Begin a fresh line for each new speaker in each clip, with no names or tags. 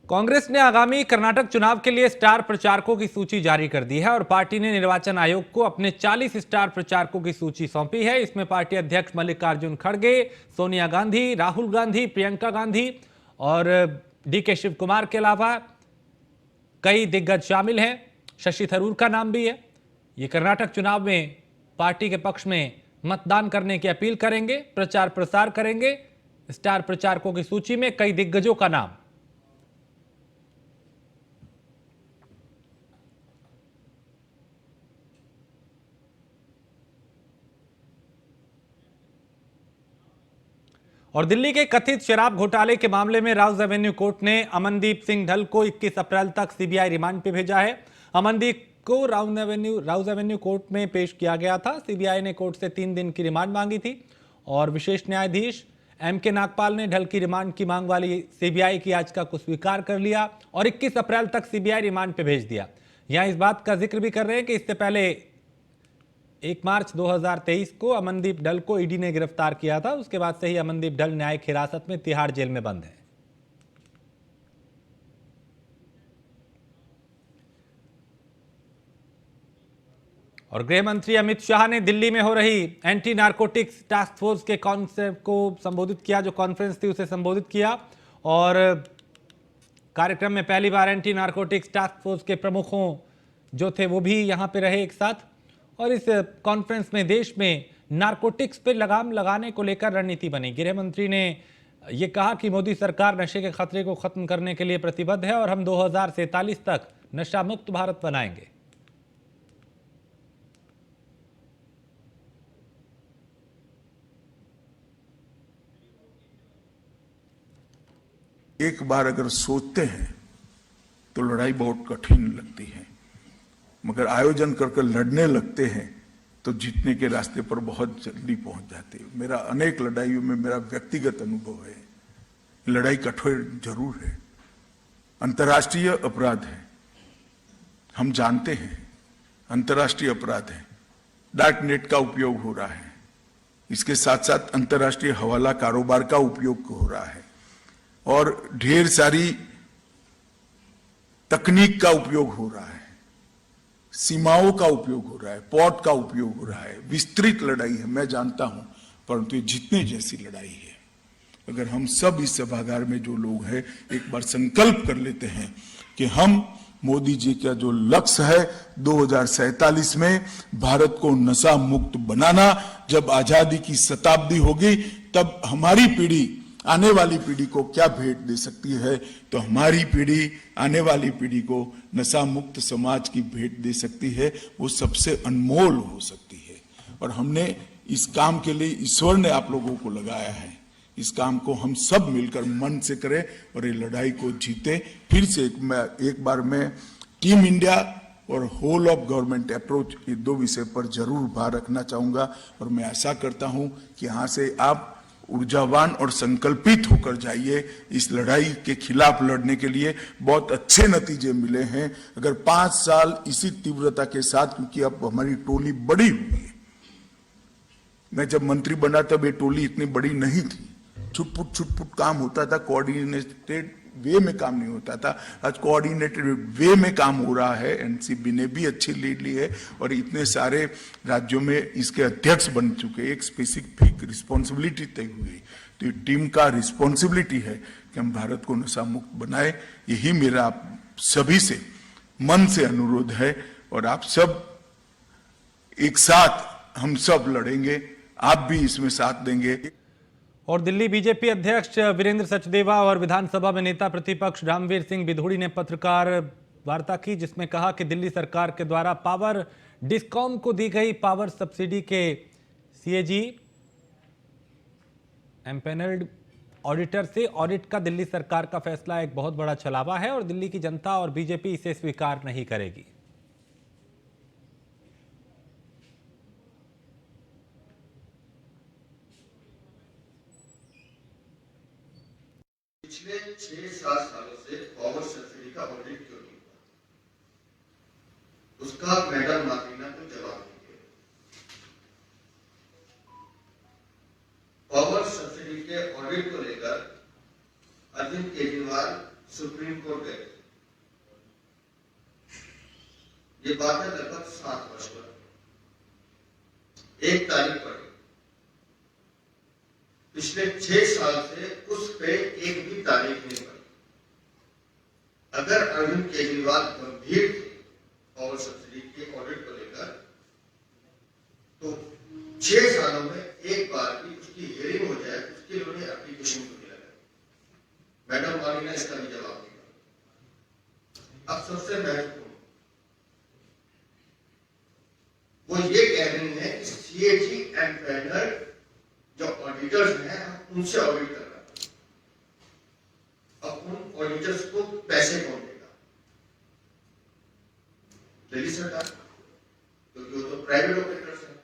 कांग्रेस ने आगामी कर्नाटक चुनाव के लिए स्टार प्रचारकों की सूची जारी कर दी है और पार्टी ने निर्वाचन आयोग को अपने 40 स्टार प्रचारकों की सूची सौंपी है। इसमें पार्टी अध्यक्ष मल्लिकार्जुन खड़गे, सोनिया गांधी, राहुल गांधी, प्रियंका गांधी और डीके शिव कुमार के अलावा कई दिग्गज शामिल हैं। शशि थरूर का नाम भी है। ये कर्नाटक चुनाव में पार्टी के पक्ष में मतदान करने की अपील करेंगे, प्रचार प्रसार करेंगे। स्टार प्रचारकों की सूची में कई दिग्गजों का नाम। और दिल्ली के कथित शराब घोटाले के मामले में राउज एवेन्यू कोर्ट ने अमनदीप सिंह ढल को 21 अप्रैल तक सीबीआई रिमांड पे भेजा है। अमनदीप को राउज एवेन्यू कोर्ट में पेश किया गया था। सीबीआई ने कोर्ट से 3 दिन की रिमांड मांगी थी और विशेष न्यायाधीश एमके नागपाल ने ढल की रिमांड की मांग वाली सीबीआई की याचिका को स्वीकार कर लिया और 21 अप्रैल तक सीबीआई रिमांड पे भेज दिया। यहां इस बात का जिक्र भी कर रहे हैं कि इससे पहले 1 मार्च 2023 को अमनदीप ढल को ईडी ने गिरफ्तार किया था। उसके बाद से ही अमनदीप ढल न्यायिक हिरासत में तिहाड़ जेल में बंद है। और गृह मंत्री अमित शाह ने दिल्ली में हो रही एंटी नारकोटिक्स टास्क फोर्स के कॉन्सेप्ट को संबोधित किया। जो कॉन्फ्रेंस थी उसे संबोधित किया और कार्यक्रम में पहली बार एंटी नारकोटिक्स टास्क फोर्स के प्रमुखों जो थे वो भी यहां पे रहे एक साथ। और इस कॉन्फ्रेंस में देश में नारकोटिक्स पर लगाम लगाने को लेकर रणनीति बनी। गृह मंत्री ने यह कहा कि मोदी सरकार नशे के खतरे को खत्म करने के लिए प्रतिबद्ध है और हम 2047 तक नशा मुक्त भारत बनाएंगे।
एक बार अगर सोचते हैं तो लड़ाई बहुत कठिन लगती है, मगर आयोजन करके लड़ने लगते हैं तो जीतने के रास्ते पर बहुत जल्दी पहुंच जाते हैं। मेरा अनेक लड़ाइयों में मेरा व्यक्तिगत अनुभव है। लड़ाई कठोर जरूर है, अंतर्राष्ट्रीय अपराध है, हम जानते हैं अंतर्राष्ट्रीय अपराध है। डार्क नेट का उपयोग हो रहा है, इसके साथ साथ अंतर्राष्ट्रीय हवाला कारोबार का उपयोग हो रहा है और ढेर सारी तकनीक का उपयोग हो रहा है, सीमाओं का उपयोग हो रहा है, पोर्ट का उपयोग हो रहा है। विस्तृत लड़ाई है, मैं जानता हूं, परंतु ये जीतने जैसी लड़ाई है। अगर हम सब इस सभागार में जो लोग हैं एक बार संकल्प कर लेते हैं कि हम मोदी जी का जो लक्ष्य है 2047 में भारत को नशा मुक्त बनाना, जब आजादी की शताब्दी होगी तब हमारी पीढ़ी आने वाली पीढ़ी को क्या भेंट दे सकती है, तो हमारी पीढ़ी आने वाली पीढ़ी को नशा मुक्त समाज की भेंट दे सकती है। वो सबसे अनमोल हो सकती है और हमने इस काम के लिए ईश्वर ने आप लोगों को लगाया है। इस काम को हम सब मिलकर मन से करें और ये लड़ाई को जीते। फिर से एक बार मैं टीम इंडिया और होल ऑफ गवर्नमेंट अप्रोच, ये 2 विषय पर जरूर भार रखना चाहूंगा और मैं आशा करता हूं कि यहां से आप ऊर्जावान और संकल्पित होकर जाइए। इस लड़ाई के खिलाफ लड़ने के लिए बहुत अच्छे नतीजे मिले हैं। अगर 5 साल इसी तीव्रता के साथ, क्योंकि अब हमारी टोली बड़ी हुई है, मैं जब मंत्री बना तब ये टोली इतनी बड़ी नहीं थी, छुटपुट काम होता था, कोऑर्डिनेटेड वे में काम नहीं होता था। आज कोऑर्डिनेटेड वे में काम हो रहा है। एनसीबी ने भी अच्छी लीड ली है और इतने सारे राज्यों में इसके अध्यक्ष बन चुके। एक स्पेसिफिक रिस्पॉन्सिबिलिटी तय हुई, तो ये टीम का रिस्पॉन्सिबिलिटी है कि हम भारत को नशा मुक्त बनाए। यही मेरा आप सभी से मन से अनुरोध है और आप सब एक साथ हम सब लड़ेंगे, आप भी इसमें साथ देंगे।
और दिल्ली बीजेपी अध्यक्ष वीरेंद्र सचदेवा और विधानसभा में नेता प्रतिपक्ष रामवीर सिंह बिधूड़ी ने पत्रकार वार्ता की, जिसमें कहा कि दिल्ली सरकार के द्वारा पावर डिस्कॉम को दी गई पावर सब्सिडी के सीएजी एम्पैनल्ड ऑडिटर से ऑडिट का दिल्ली सरकार का फैसला एक बहुत बड़ा छलावा है और दिल्ली की जनता और बीजेपी इसे स्वीकार नहीं करेगी।
पिछले 6-7 सालों से पावर सब्सिडी का ऑडिट क्यों नहीं हुआ, उसका मैडम मार्टिना को जवाब दीजिए। पावर सब्सिडी के ऑडिट को लेकर Arvind Kejriwal supreme supreme court गए थे। ये बात है लगभग 7 वर्ष पुरानी। 1 तारीख पड़ी, पिछले 6 साल से उस पे एक भी तारीख नहीं पड़ी। अगर अरविंद केजरीवाल गंभीर थे पावर सब्सिडी के ऑडिट को लेकर, तो 6 सालों में एक बार भी उसकी हियरिंग हो जाए, उसके लिए उन्हें एप्लीकेशन को नहीं लगाई। मैडम माली ने इसका भी जवाब दिया। अब सबसे महत्वपूर्ण वो ये कह रही है कि सीएजी एंड पैनल जो ऑडिटर्स हैं हम उनसे ऑडिट कर रहे हैं। अब उन ऑडिटर्स को पैसे कौन देगा? दिल्ली सरकार, क्योंकि वो तो प्राइवेट ऑपरेटर्स हैं।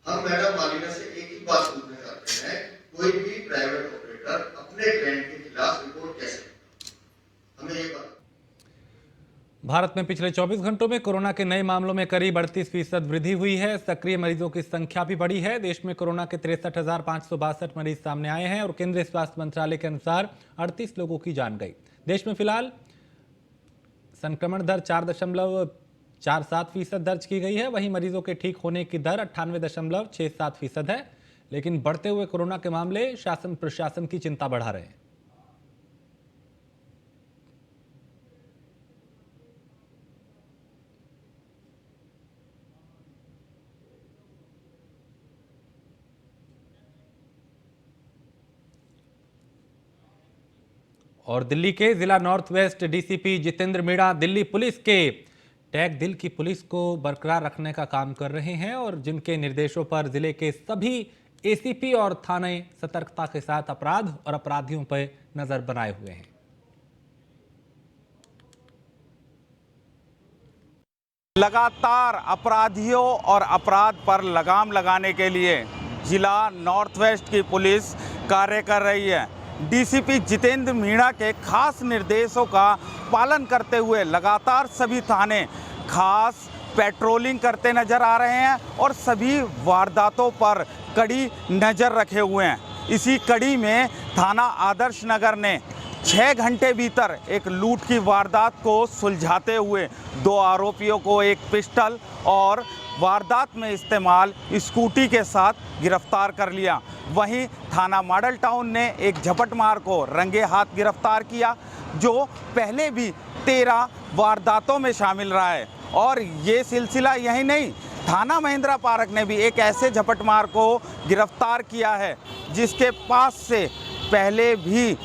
हम मैडम मालिना से एक ही बात पूछना चाहते हैं, कोई भी प्राइवेट ऑपरेटर अपने क्लाइंट के खिलाफ रिपोर्ट कैसे करता? हमें ये बात।
भारत में पिछले 24 घंटों में कोरोना के नए मामलों में करीब 38% वृद्धि हुई है। सक्रिय मरीजों की संख्या भी बढ़ी है। देश में कोरोना के 63,562 मरीज सामने आए हैं और केंद्रीय स्वास्थ्य मंत्रालय के अनुसार 38 लोगों की जान गई। देश में फिलहाल संक्रमण दर 4.47% दर्ज की गई है। वहीं मरीजों के ठीक होने की दर 98.67% है। लेकिन बढ़ते हुए कोरोना के मामले शासन प्रशासन की चिंता बढ़ा रहे हैं। और दिल्ली के जिला north west DCP Jitendra Meena Delhi police के टैग दिल की पुलिस को बरकरार रखने का काम कर रहे हैं और जिनके निर्देशों पर जिले के सभी एसीपी और थाने सतर्कता के साथ अपराध और अपराधियों पर नजर बनाए हुए हैं।
लगातार अपराधियों और अपराध पर लगाम लगाने के लिए जिला नॉर्थ वेस्ट की पुलिस कार्य कर रही है। डीसीपी जितेंद्र मीणा के खास निर्देशों का पालन करते हुए लगातार सभी थाने खास पेट्रोलिंग करते नजर आ रहे हैं और सभी वारदातों पर कड़ी नज़र रखे हुए हैं। इसी कड़ी में थाना आदर्श नगर ने 6 घंटे भीतर एक लूट की वारदात को सुलझाते हुए 2 आरोपियों को एक पिस्टल और वारदात में इस्तेमाल स्कूटी के साथ गिरफ्तार कर लिया। वहीं थाना मॉडल टाउन ने एक झपटमार को रंगे हाथ गिरफ्तार किया जो पहले भी 13 वारदातों में शामिल रहा है। और ये सिलसिला यही नहीं, थाना महिंद्रा पार्क ने भी एक ऐसे झपटमार को गिरफ्तार किया है जिसके पास से पहले भी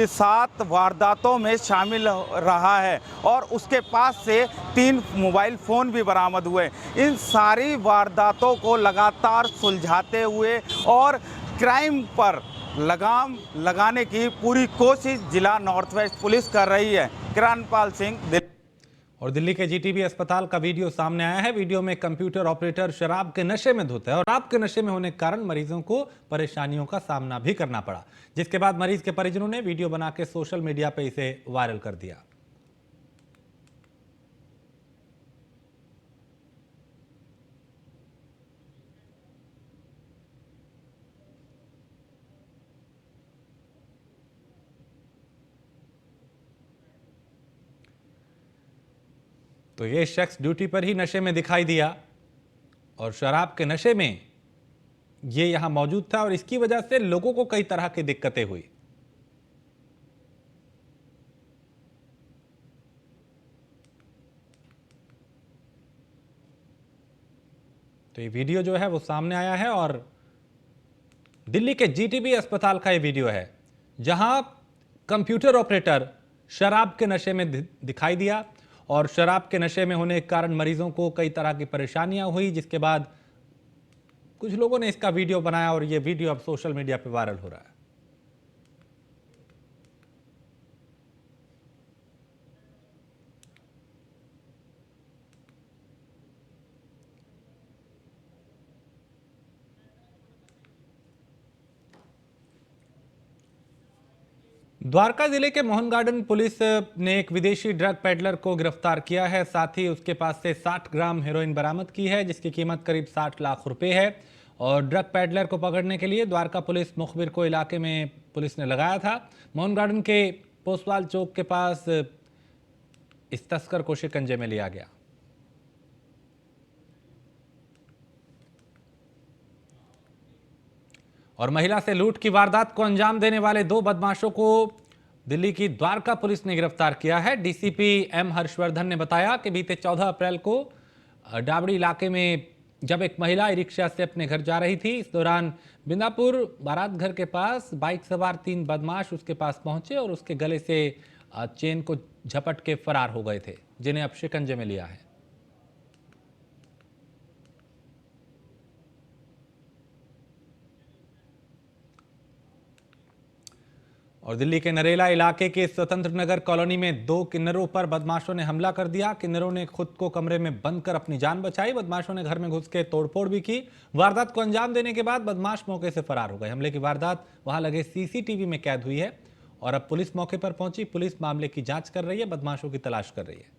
7 वारदातों में शामिल रहा है और उसके पास से 3 मोबाइल फ़ोन भी बरामद हुए। इन सारी वारदातों को लगातार सुलझाते हुए और क्राइम पर लगाम लगाने की पूरी कोशिश जिला नॉर्थ वेस्ट पुलिस कर रही है। किरणपाल सिंह, दिल्ली।
और दिल्ली के जीटीबी अस्पताल का वीडियो सामने आया है। वीडियो में कंप्यूटर ऑपरेटर शराब के नशे में धुत है और शराब के नशे में होने के कारण मरीजों को परेशानियों का सामना भी करना पड़ा, जिसके बाद मरीज के परिजनों ने वीडियो बना के सोशल मीडिया पे इसे वायरल कर दिया। तो ये शख्स ड्यूटी पर ही नशे में दिखाई दिया और शराब के नशे में ये यहां मौजूद था और इसकी वजह से लोगों को कई तरह की दिक्कतें हुई। तो ये वीडियो जो है वो सामने आया है और दिल्ली के जीटीबी अस्पताल का ये वीडियो है जहां कंप्यूटर ऑपरेटर शराब के नशे में दिखाई दिया और शराब के नशे में होने के कारण मरीजों को कई तरह की परेशानियां हुई, जिसके बाद कुछ लोगों ने इसका वीडियो बनाया और ये वीडियो अब सोशल मीडिया पे वायरल हो रहा है। द्वारका जिले के मोहन गार्डन पुलिस ने एक विदेशी ड्रग पेडलर को गिरफ्तार किया है। साथ ही उसके पास से 60 ग्राम हेरोइन बरामद की है जिसकी कीमत करीब 60 लाख रुपए है। और ड्रग पेडलर को पकड़ने के लिए द्वारका पुलिस मुखबिर को इलाके में पुलिस ने लगाया था। मोहन गार्डन के पोसवाल चौक के पास इस तस्कर को शिकंजे में लिया गया। और महिला से लूट की वारदात को अंजाम देने वाले 2 बदमाशों को दिल्ली की द्वारका पुलिस ने गिरफ्तार किया है। डीसीपी एम हर्षवर्धन ने बताया कि बीते 14 अप्रैल को डाबड़ी इलाके में जब एक महिला ई रिक्शा से अपने घर जा रही थी, इस दौरान बिंदापुर बारात घर के पास बाइक सवार 3 बदमाश उसके पास पहुंचे और उसके गले से चेन को झपट के फरार हो गए थे, जिन्हें अब शिकंजे में लिया है। और दिल्ली के नरेला इलाके के स्वतंत्र नगर कॉलोनी में 2 किन्नरों पर बदमाशों ने हमला कर दिया। किन्नरों ने खुद को कमरे में बंद कर अपनी जान बचाई। बदमाशों ने घर में घुस के तोड़फोड़ भी की। वारदात को अंजाम देने के बाद बदमाश मौके से फरार हो गए। हमले की वारदात वहां लगे सीसीटीवी में कैद हुई है और अब पुलिस मौके पर पहुंची। पुलिस मामले की जांच कर रही है, बदमाशों की तलाश कर रही है।